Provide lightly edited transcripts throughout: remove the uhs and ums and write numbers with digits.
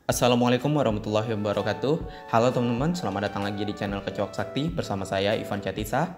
Assalamualaikum warahmatullahi wabarakatuh. Halo teman-teman, selamat datang lagi di channel Kecoak Sakti bersama saya Ivan Catisa.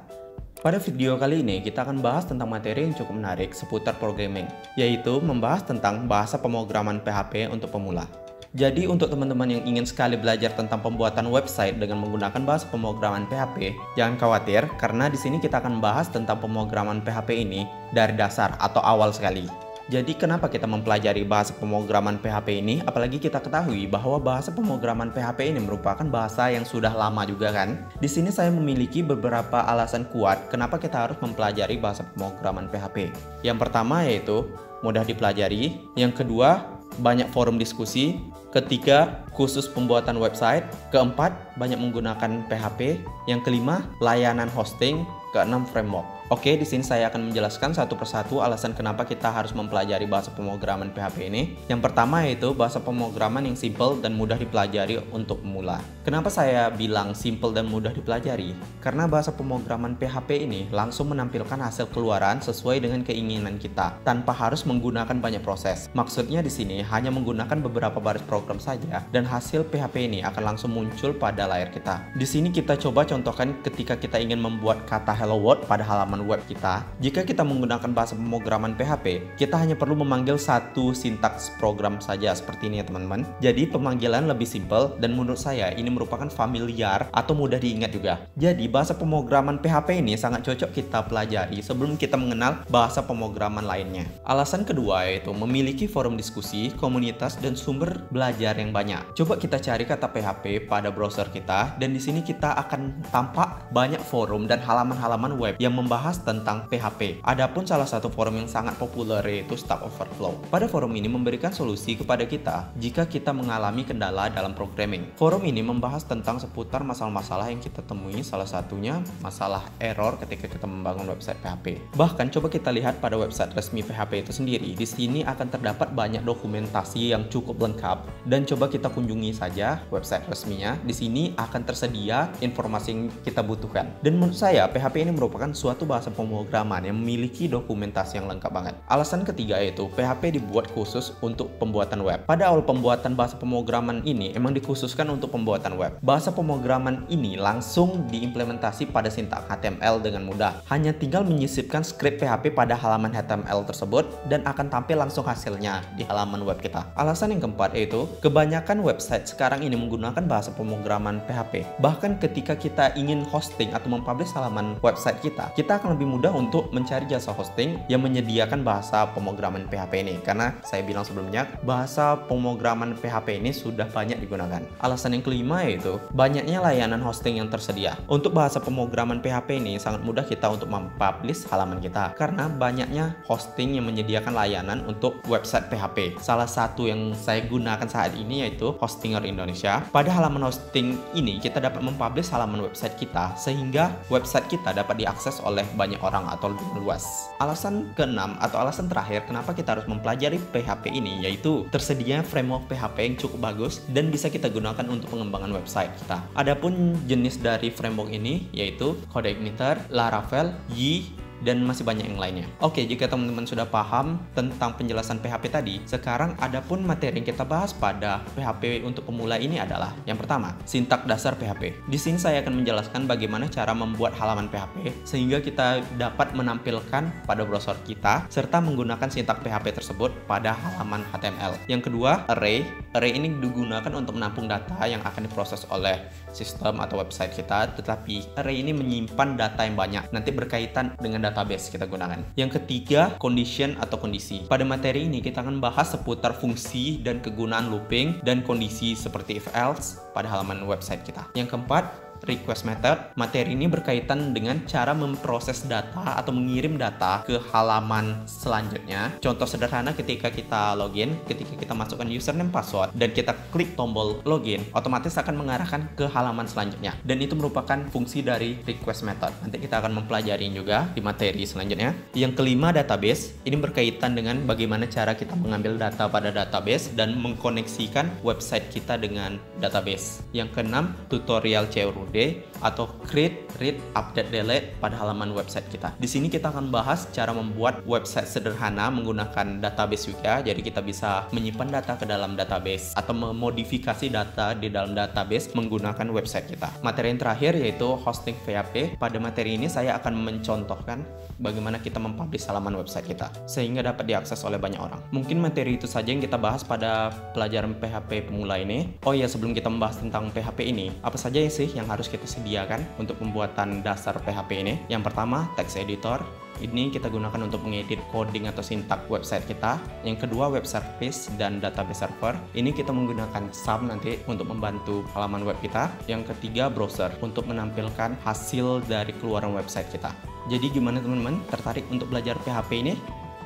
Pada video kali ini kita akan bahas tentang materi yang cukup menarik seputar programming, yaitu membahas tentang bahasa pemrograman PHP untuk pemula. Jadi untuk teman-teman yang ingin sekali belajar tentang pembuatan website dengan menggunakan bahasa pemrograman PHP, jangan khawatir karena di sini kita akan bahas tentang pemrograman PHP ini dari dasar atau awal sekali. Jadi kenapa kita mempelajari bahasa pemrograman PHP ini? Apalagi kita ketahui bahwa bahasa pemrograman PHP ini merupakan bahasa yang sudah lama juga kan? Di sini saya memiliki beberapa alasan kuat kenapa kita harus mempelajari bahasa pemrograman PHP. Yang pertama yaitu mudah dipelajari, yang kedua banyak forum diskusi, ketiga khusus pembuatan website, keempat banyak menggunakan PHP, yang kelima layanan hosting, keenam framework. Oke, di sini saya akan menjelaskan satu persatu alasan kenapa kita harus mempelajari bahasa pemrograman PHP ini. Yang pertama yaitu bahasa pemrograman yang simple dan mudah dipelajari untuk pemula. Kenapa saya bilang simple dan mudah dipelajari? Karena bahasa pemrograman PHP ini langsung menampilkan hasil keluaran sesuai dengan keinginan kita, tanpa harus menggunakan banyak proses. Maksudnya di sini hanya menggunakan beberapa baris program saja dan hasil PHP ini akan langsung muncul pada layar kita. Di sini kita coba contohkan ketika kita ingin membuat kata hello world pada halaman web kita. Jika kita menggunakan bahasa pemrograman PHP, kita hanya perlu memanggil satu sintaks program saja seperti ini ya teman-teman. Jadi pemanggilan lebih simple dan menurut saya ini merupakan familiar atau mudah diingat juga. Jadi bahasa pemrograman PHP ini sangat cocok kita pelajari sebelum kita mengenal bahasa pemrograman lainnya. Alasan kedua yaitu memiliki forum diskusi, komunitas dan sumber belajar yang banyak. Coba kita cari kata PHP pada browser kita dan di sini kita akan tampak banyak forum dan halaman-halaman web yang membahas tentang PHP. Adapun salah satu forum yang sangat populer yaitu Stack Overflow. Pada forum ini memberikan solusi kepada kita jika kita mengalami kendala dalam programming. Forum ini membahas tentang seputar masalah-masalah yang kita temui, salah satunya masalah error ketika kita membangun website PHP. Bahkan coba kita lihat pada website resmi PHP itu sendiri. Di sini akan terdapat banyak dokumentasi yang cukup lengkap dan coba kita kunjungi saja website resminya. Di sini akan tersedia informasi yang kita butuhkan. Dan menurut saya PHP ini merupakan suatu bahasa pemrograman yang memiliki dokumentasi yang lengkap banget. Alasan ketiga yaitu PHP dibuat khusus untuk pembuatan web. Pada awal pembuatan bahasa pemrograman ini emang dikhususkan untuk pembuatan web. Bahasa pemrograman ini langsung diimplementasi pada sintaks HTML dengan mudah. Hanya tinggal menyisipkan skrip PHP pada halaman HTML tersebut dan akan tampil langsung hasilnya di halaman web kita. Alasan yang keempat yaitu kebanyakan website sekarang ini menggunakan bahasa pemrograman PHP. Bahkan ketika kita ingin hosting atau mempublish halaman website kita akan lebih mudah untuk mencari jasa hosting yang menyediakan bahasa pemrograman PHP ini. Karena saya bilang sebelumnya, bahasa pemrograman PHP ini sudah banyak digunakan. Alasan yang kelima yaitu banyaknya layanan hosting yang tersedia. Untuk bahasa pemrograman PHP ini sangat mudah kita untuk mempublish halaman kita karena banyaknya hosting yang menyediakan layanan untuk website PHP. Salah satu yang saya gunakan saat ini yaitu Hostinger Indonesia. Pada halaman hosting ini kita dapat mempublish halaman website kita sehingga website kita dapat diakses oleh banyak orang atau lebih luas. Alasan keenam atau alasan terakhir kenapa kita harus mempelajari PHP ini yaitu tersedia framework PHP yang cukup bagus dan bisa kita gunakan untuk pengembangan website kita. Adapun jenis dari framework ini yaitu CodeIgniter, Laravel, Yi, dan masih banyak yang lainnya. Oke, jika teman-teman sudah paham tentang penjelasan PHP tadi, sekarang adapun materi yang kita bahas pada PHP untuk pemula ini adalah yang pertama, sintaks dasar PHP. Di sini saya akan menjelaskan bagaimana cara membuat halaman PHP sehingga kita dapat menampilkan pada browser kita serta menggunakan sintaks PHP tersebut pada halaman HTML. Yang kedua, array. Array ini digunakan untuk menampung data yang akan diproses oleh sistem atau website kita, tetapi array ini menyimpan data yang banyak, nanti berkaitan dengan database kita gunakan. Yang ketiga, condition atau kondisi. Pada materi ini kita akan bahas seputar fungsi dan kegunaan looping dan kondisi seperti if else pada halaman website kita. Yang keempat, request method. Materi ini berkaitan dengan cara memproses data atau mengirim data ke halaman selanjutnya. Contoh sederhana ketika kita login, ketika kita masukkan username password dan kita klik tombol login, otomatis akan mengarahkan ke halaman selanjutnya. Dan itu merupakan fungsi dari request method. Nanti kita akan mempelajari juga di materi selanjutnya. Yang kelima, database. Ini berkaitan dengan bagaimana cara kita mengambil data pada database dan mengkoneksikan website kita dengan database. Yang keenam, tutorial CRUD. update atau create, read, update, delete pada halaman website kita. Di sini kita akan bahas cara membuat website sederhana menggunakan database juga. Jadi kita bisa menyimpan data ke dalam database atau memodifikasi data di dalam database menggunakan website kita. Materi yang terakhir yaitu hosting PHP. Pada materi ini saya akan mencontohkan bagaimana kita mempublish halaman website kita sehingga dapat diakses oleh banyak orang. Mungkin materi itu saja yang kita bahas pada pelajaran PHP pemula ini. Oh ya, sebelum kita membahas tentang PHP ini, apa saja sih yang harus kita sediakan untuk pembuatan dasar PHP ini? Yang pertama, text editor. Ini kita gunakan untuk mengedit coding atau sintak website kita. Yang kedua, web service dan database server. Ini kita menggunakan SAM nanti untuk membantu halaman web kita. Yang ketiga, browser untuk menampilkan hasil dari keluaran website kita. Jadi gimana teman-teman? Tertarik untuk belajar PHP ini?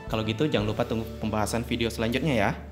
Kalau gitu jangan lupa tunggu pembahasan video selanjutnya ya.